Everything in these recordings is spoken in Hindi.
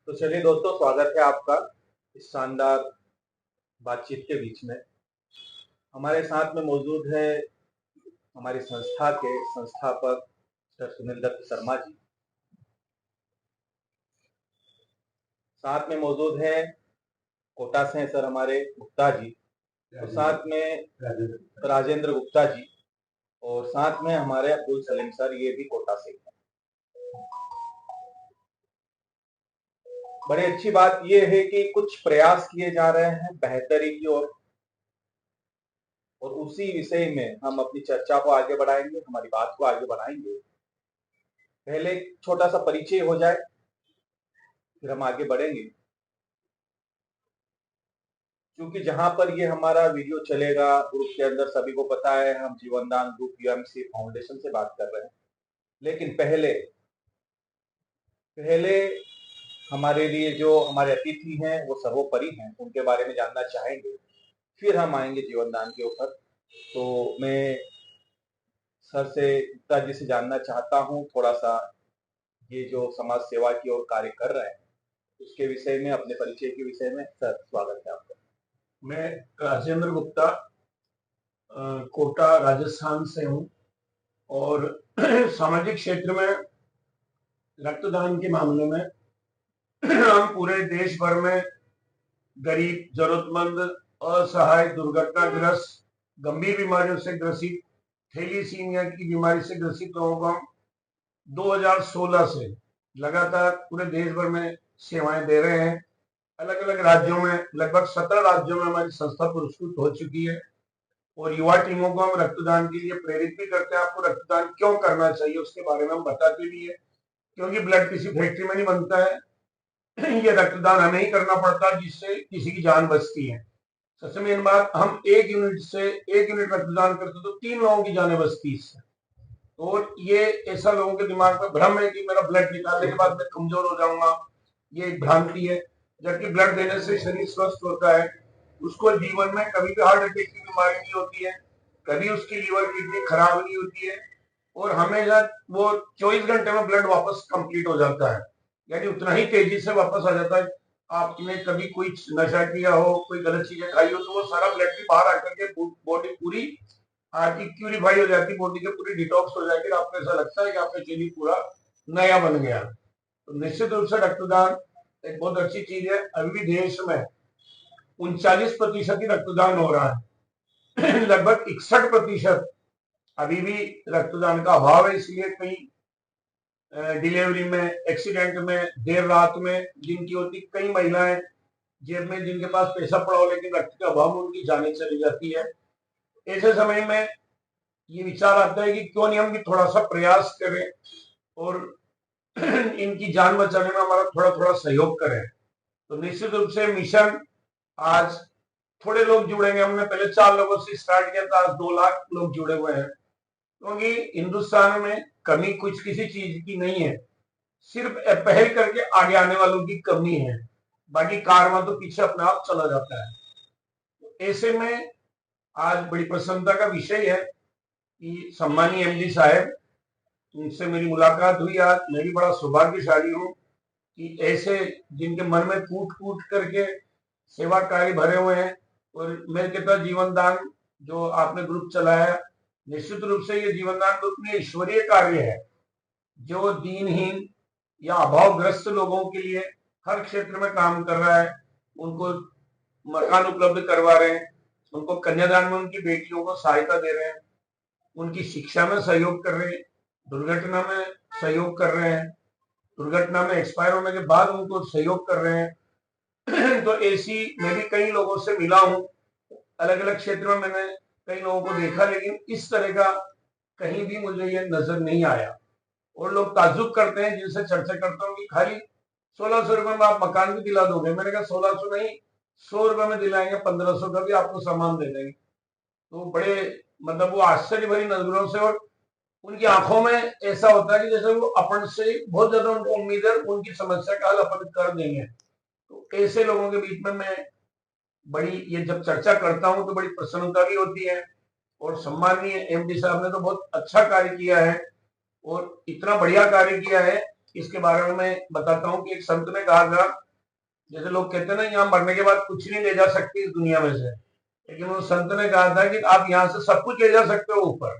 तो चलिए दोस्तों, स्वागत है आपका इस शानदार बातचीत के बीच में। हमारे साथ में मौजूद है हमारी संस्था के संस्थापक सर सुनील दत्त शर्मा जी। साथ में मौजूद है कोटा से सर हमारे गुप्ता जी, और साथ में राजेंद्र गुप्ता जी, और साथ में हमारे अब्दुल सलीम सर, ये भी कोटा से हैं। बड़ी अच्छी बात यह है कि कुछ प्रयास किए जा रहे हैं बेहतरी की ओर, और उसी विषय में हम अपनी चर्चा को आगे बढ़ाएंगे, हमारी बात को आगे बढ़ाएंगे। पहले एक छोटा सा परिचय हो जाए, फिर हम आगे बढ़ेंगे। क्योंकि जहां पर ये हमारा वीडियो चलेगा ग्रुप के अंदर, सभी को पता है हम जीवनदान ग्रुप यूएमसी फाउंडेशन से बात कर रहे हैं। लेकिन पहले पहले हमारे लिए जो हमारे अतिथि हैं वो सर्वोपरि हैं, उनके बारे में जानना चाहेंगे, फिर हम आएंगे जीवनदान के ऊपर। तो मैं सर से, गुप्ता जी से जानना चाहता हूँ थोड़ा सा, ये जो समाज सेवा की ओर कार्य कर रहे हैं उसके विषय में, अपने परिचय के विषय में। सर, स्वागत है आपका। मैं राजेंद्र गुप्ता कोटा राजस्थान से हूँ और सामाजिक क्षेत्र में रक्तदान के मामले में हम पूरे देश भर में गरीब, जरूरतमंद, असहाय, दुर्घटनाग्रस्त, गंभीर बीमारियों से ग्रसित, थैलीसीमिया की बीमारी से ग्रसित लोगों को हम 2016 से लगातार पूरे देश भर में सेवाएं दे रहे हैं। अलग अलग राज्यों में, लगभग 17 राज्यों में हमारी संस्था पुरस्कृत हो चुकी है और युवा टीमों को हम रक्तदान के लिए प्रेरित भी करते हैं। आपको रक्तदान क्यों करना चाहिए उसके बारे में हम बताते भी है, क्योंकि ब्लड किसी फैक्ट्री में नहीं बनता है। ये रक्तदान हमें ही करना पड़ता है, जिससे किसी की जान बचती है। सबसे मेन बात, हम 1 यूनिट रक्तदान करते तो 3 लोगों की जानें बचती इससे। और ये ऐसा लोगों के दिमाग में भ्रम है कि मेरा ब्लड निकालने के बाद मैं कमजोर हो जाऊंगा, ये एक भ्रांति है। जबकि ब्लड देने से शरीर स्वस्थ होता है, उसको जीवन में कभी भी हार्ट अटैक की बीमारी नहीं होती है, कभी उसकी लीवर किडनी खराब नहीं होती है, और हमेशा वो 24 घंटे में ब्लड वापस कंप्लीट हो जाता है, यानी उतना ही तेजी से वापस आ जाता है। आपने कभी कोई नशा किया हो, कोई गलत चीजें खाई हो, तो वो सारा ब्लड भी बाहर आकर के बॉडी पूरी आपकी प्यूरिफाई हो जाती, बॉडी के पूरी डिटॉक्स हो जाएगी। आपको ऐसा लगता है कि आपका शरीर पूरा नया बन गया। तो निश्चित रूप से रक्तदान एक बहुत अच्छी चीज है। अभी भी देश में 39% ही रक्तदान हो रहा है। लगभग 61% अभी भी रक्तदान का अभाव है। इसलिए कई डिलीवरी में, एक्सीडेंट में, देर रात में जिनकी होती, कई महिलाएं जेब में जिनके पास पैसा पड़ा हो लेकिन रक्त का अभाव में उनकी जाने चली जाती है। ऐसे समय में ये विचार आता है कि क्यों नहीं हम भी थोड़ा सा प्रयास करें और इनकी जान बचाने में हमारा थोड़ा थोड़ा सहयोग करें। तो निश्चित रूप से मिशन, आज थोड़े लोग जुड़ेंगे। हमने पहले 4 लोगों से स्टार्ट किया था, आज 2 लाख लोग जुड़े हुए हैं। क्योंकि हिंदुस्तान में कमी कुछ किसी चीज की नहीं है, सिर्फ पहल करके आगे आने वालों की कमी है। बाकी कारवां तो पीछे अपने आप चला जाता है। तो ऐसे में आज बड़ी प्रसन्नता का विषय है कि सम्मानीय एमडी साहब, उनसे मेरी मुलाकात हुई आज। मैं भी बड़ा सौभाग्यशाली हूँ कि ऐसे जिनके मन में कूट कूट करके सेवा कार्य भरे हुए हैं। और मैं कहता, जीवनदान जो आपने ग्रुप चलाया, निश्चित रूप से ये जीवनदान ग्रुप में ईश्वरीय कार्य है, जो दीनहीन या अभावग्रस्त लोगों के लिए हर क्षेत्र में काम कर रहा है। उनको मकान उपलब्ध करवा रहे हैं, उनको कन्यादान में उनकी बेटियों को सहायता दे रहे हैं, उनकी शिक्षा में सहयोग कर रहे हैं, दुर्घटना में सहयोग कर रहे हैं, दुर्घटना में एक्सपायर होने के बाद उनको सहयोग कर रहे हैं। तो ऐसी मैं भी कई लोगों से मिला हूँ, अलग अलग क्षेत्र में मैंने कई लोगों को देखा, लेकिन इस तरह का कहीं भी मुझे ये नजर नहीं आया। और लोग ताज्जुब करते हैं, जिनसे चर्चा करता हूँ, कि खाली 1600 रुपए में आप मकान भी दिला दोगे। मैंने कहा 1600 नहीं, 100 रुपए में दिलाएंगे, 1500 का भी आपको सामान दे देंगे। तो बड़े, मतलब वो आश्चर्य भरी नजरों से, और उनकी आंखों में ऐसा होता है कि जैसे वो अपन से बहुत ज्यादा उनको उम्मीद है, उनकी समस्या का हल अपन कर देंगे। तो ऐसे लोगों के बीच में मैं बड़ी, ये जब चर्चा करता हूं तो बड़ी प्रसन्नता भी होती है। और सम्माननीय एमडी साहब ने तो बहुत अच्छा कार्य किया है, और इतना बढ़िया कार्य किया है इसके बारे में मैं बताता हूँ कि एक संत ने कहा था, जैसे लोग कहते हैं ना यहाँ मरने के बाद कुछ नहीं ले जा सकते इस दुनिया में से, लेकिन उस संत ने कहा था कि आप यहाँ से सब कुछ ले जा सकते हो ऊपर।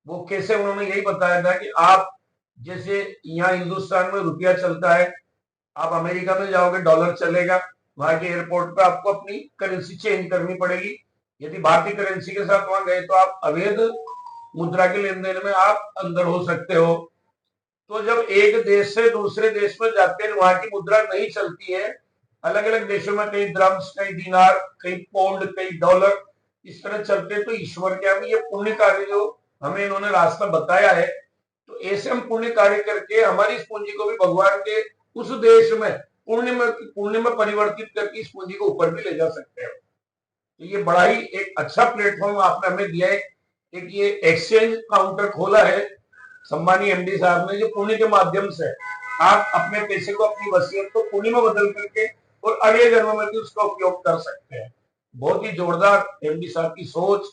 वो कैसे, उन्होंने यही बताया था कि आप जैसे यहाँ हिंदुस्तान में रुपया चलता है, आप अमेरिका में जाओगे डॉलर चलेगा, वहां के एयरपोर्ट पे आपको अपनी करेंसी चेंज करनी पड़ेगी। यदि भारतीय करेंसी के साथ वहां गए तो आप अवैध मुद्रा के लेन देन में आप अंदर हो सकते हो। तो जब एक देश से दूसरे देश में जाते हैं, वहां की मुद्रा नहीं चलती है, अलग अलग देशों में कई द्रम्स, कई दिनार, कई पौंड, कई डॉलर इस तरह चलते हैं। तो ईश्वर क्या ये पुण्य कार्य जो हमें इन्होंने रास्ता बताया है, तो ऐसे हम पुण्य कार्य करके हमारी इस पूंजी को भी भगवान के उस देश में पुण्य में परिवर्तित करके इस पूंजी को ऊपर भी ले जा सकते हैं। तो ये बड़ा ही एक अच्छा प्लेटफॉर्म आपने हमें दिया है। एक ये एक्सचेंज काउंटर खोला है सम्मानीय एमडी साहब ने, जो पुण्य के माध्यम से आप अपने पैसे को, अपनी वसीयत को पुण्य में बदल करके और अगले जन्म में भी उसका उपयोग कर सकते हैं। बहुत ही जोरदार एमडी साहब की सोच,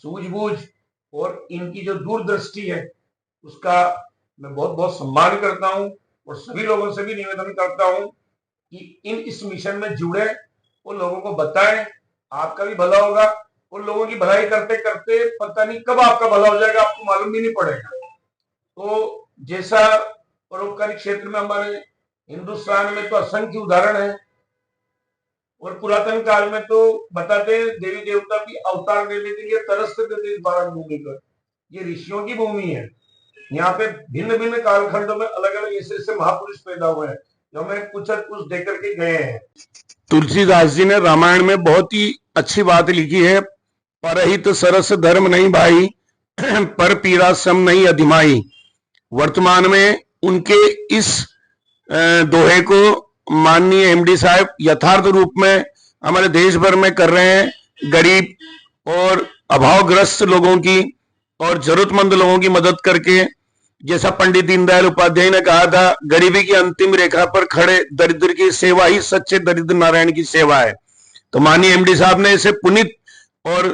सूझबूझ और इनकी जो दूरदृष्टि है उसका मैं बहुत बहुत सम्मान करता हूं, और सभी लोगों से भी निवेदन करता हूं कि इस मिशन में जुड़े, उन लोगों को बताएं, आपका भी भला होगा। उन लोगों की भलाई करते करते पता नहीं कब आपका भला हो जाएगा, आपको मालूम भी नहीं पड़ेगा। तो जैसा परोपकारी क्षेत्र में हमारे हिंदुस्तान में तो असंख्य उदाहरण है, और पुरातन काल में तो बताते हैं देवी देवता भी अवतार लेने के लिए तरसते थे इस भारत भूमि पर। ये ऋषियों की भूमि है। यहाँ पे भिन्न भिन्न कालखंडों में अलग अलग ऐसे ऐसे महापुरुष पैदा हुए हैं जो हमें कुछ देकर के गए हैं। तुलसीदास जी ने रामायण में बहुत ही अच्छी बात लिखी है, परहित सरस धर्म नहीं भाई, पर पीरा सम नहीं अधिमाई। वर्तमान में उनके इस दोहे को माननीय एमडी साहब यथार्थ रूप में हमारे देश भर में कर रहे हैं। गरीब और अभावग्रस्त लोगों की और जरूरतमंद लोगों की मदद करके, जैसा पंडित दीनदयाल उपाध्याय ने कहा था, गरीबी की अंतिम रेखा पर खड़े दरिद्र की सेवा ही सच्चे दरिद्र नारायण की सेवा है। तो माननीय एमडी साहब ने इसे पुनीत और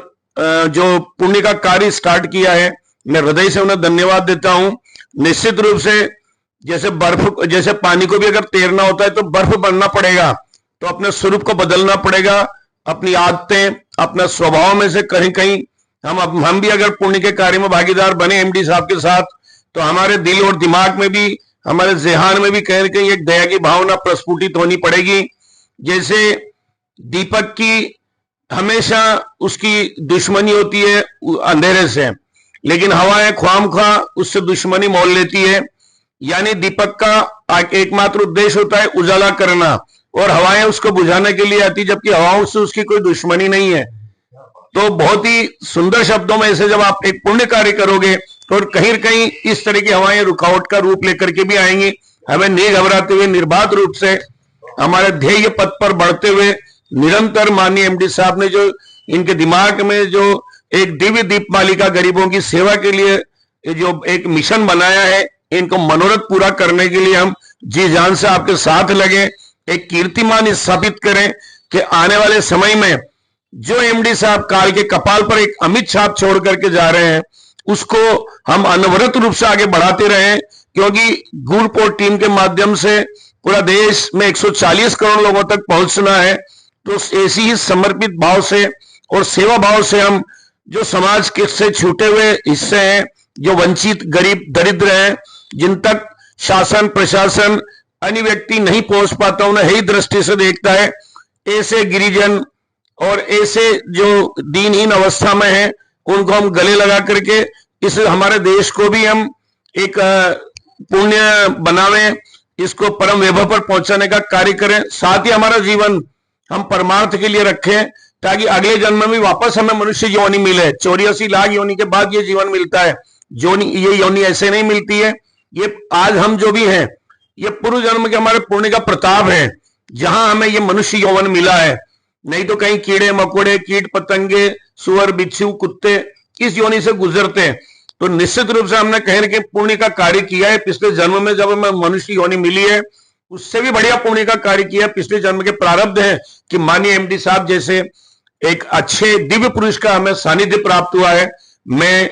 जो पुण्य का कार्य स्टार्ट किया है, मैं हृदय से उन्हें धन्यवाद देता हूं। निश्चित रूप से जैसे पानी को भी अगर तैरना होता है तो बर्फ बनना पड़ेगा, तो अपने स्वरूप को बदलना पड़ेगा, अपनी आदतें, अपना स्वभाव में से कहीं कहीं हम भी अगर पुण्य के कार्य में भागीदार बने एमडी साहब के साथ, तो हमारे दिल और दिमाग में भी, हमारे ज़हन में भी कहीं ना कहीं एक दया की भावना प्रस्फुटित होनी पड़ेगी। जैसे दीपक की हमेशा उसकी दुश्मनी होती है अंधेरे से, लेकिन हवाएं ख्वामख्वाह उससे दुश्मनी मोल लेती है। यानी दीपक का एकमात्र उद्देश्य होता है उजाला करना, और हवाएं उसको बुझाने के लिए आती, जबकि हवाओं से उसकी कोई दुश्मनी नहीं है। तो बहुत ही सुंदर शब्दों में ऐसे जब आप एक पुण्य कार्य करोगे तो कहीं कहीं इस तरह की हवाएं रुकावट का रूप लेकर के भी आएंगी। हमें नहीं घबराते हुए निर्बाध रूप से हमारे ध्येय पथ पर बढ़ते हुए निरंतर माननीय एमडी साहब ने जो इनके दिमाग में जो एक दिव्य दीपमालिका गरीबों की सेवा के लिए जो एक मिशन बनाया है, इनको मनोरथ पूरा करने के लिए हम जी जान से आपके साथ लगे, एक कीर्तिमान स्थापित करें कि आने वाले समय में जो एमडी साहब काल के कपाल पर एक अमिट छाप छोड़ करके जा रहे हैं, उसको हम अनवरत रूप से आगे बढ़ाते रहें। क्योंकि गुरपोर्ट टीम के माध्यम से पूरा देश में 140 करोड़ लोगों तक पहुंचना है। तो ऐसी ही समर्पित भाव से और सेवा भाव से हम जो समाज के से छूटे हुए हिस्से हैं, जो वंचित गरीब दरिद्र हैं, जिन तक शासन प्रशासन अन्य व्यक्ति नहीं पहुंच पाता, उन्हें ही दृष्टि से देखता है, ऐसे गिरिजन और ऐसे जो दीनहीन अवस्था में हैं, उनको हम गले लगा करके इस हमारे देश को भी हम एक पुण्य बनावें, इसको परम वैभव पर पहुंचाने का कार्य करें। साथ ही हमारा जीवन हम परमार्थ के लिए रखें, ताकि अगले जन्म में भी वापस हमें मनुष्य योनि मिले। 84 लाख योनि के बाद ये जीवन मिलता है, ये योनि ऐसे नहीं मिलती है। ये आज हम जो भी हैं, ये पूर्व जन्म के हमारे पुण्य का प्रताप है, जहां हमें ये मनुष्य यौवन मिला है। नहीं तो कहीं कीड़े मकोड़े, कीट पतंगे, सुअर बिच्छू, कुत्ते इस योनि से गुजरते हैं। तो निश्चित रूप से हमने कहीं के पुण्य का कार्य किया है। पिछले जन्म में जब हमें मनुष्य योनि मिली है, उससे भी बढ़िया पुण्य का कार्य किया है। पिछले जन्म के प्रारब्ध है कि माननीय एमडी साहब जैसे एक अच्छे दिव्य पुरुष का हमें सानिध्य प्राप्त हुआ है। मैं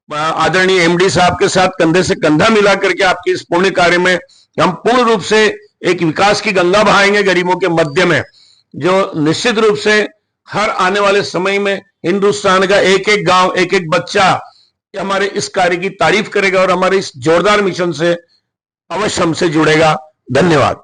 आदरणीय एमडी साहब के साथ कंधे से कंधा मिला करके आपके इस पुण्य कार्य में हम पूर्ण रूप से एक विकास की गंगा बहाएंगे गरीबों के मध्य में, जो निश्चित रूप से हर आने वाले समय में हिंदुस्तान का एक एक गांव, एक एक बच्चा हमारे इस कार्य की तारीफ करेगा और हमारे इस जोरदार मिशन से अवश्य हमसे जुड़ेगा। धन्यवाद।